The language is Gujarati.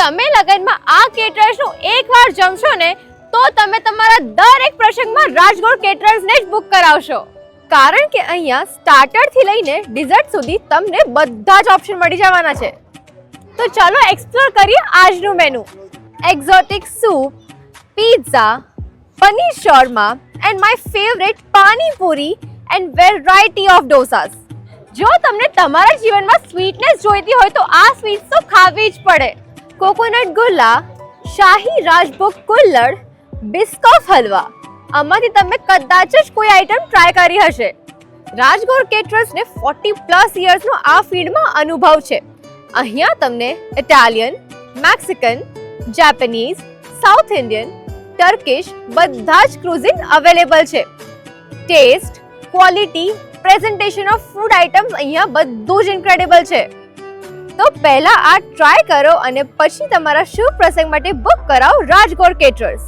તમે લગનમાં આ કેટરર્સનું એકવાર જમશો ને તો તમે તમારા દરેક પ્રસંગમાં રાજગોર કેટરર્સને જ બુક કરાવશો, કારણ કે અહીંયા સ્ટાર્ટરથી લઈને ડિઝર્ટ સુધી તમને બધા જ ઓપ્શન મળી જવાના છે. તો ચાલો એક્સપ્લોર કરીએ આજનું menu. Exotic soup, pizza, paneer shawarma and my favourite panipuri and variety of dosas. જો તમને તમારા જીવનમાં સ્વીટનેસ જોઈતી હોય તો આ સ્વીટ્સ તો ખાવી જ પડે. કોકોનટ ગુલ્લા, શાહી રાજભોગ કુલ્લડ, બિસ્કોફ હલવા, આમાંથી તમે કદાચ જ કોઈ આઈટમ ટ્રાય કરી હશે. રાજગોર કેટરર્સને 40+ યર્સનો આ ફીલ્ડમાં અનુભવ છે. અહીંયા તમને Italian, Mexican, Japanese, South Indian, Turkish બધા જ ક્રુઝિન અવેલેબલ છે. Taste, quality, presentation of food items અહીંયા બધું જ ઇન્ક્રેડિબલ છે. તો પહેલા આ ટ્રાય કરો અને પછી તમારા શુભ પ્રસંગ માટે બુક કરાવો રાજગોર કેટરર્સ.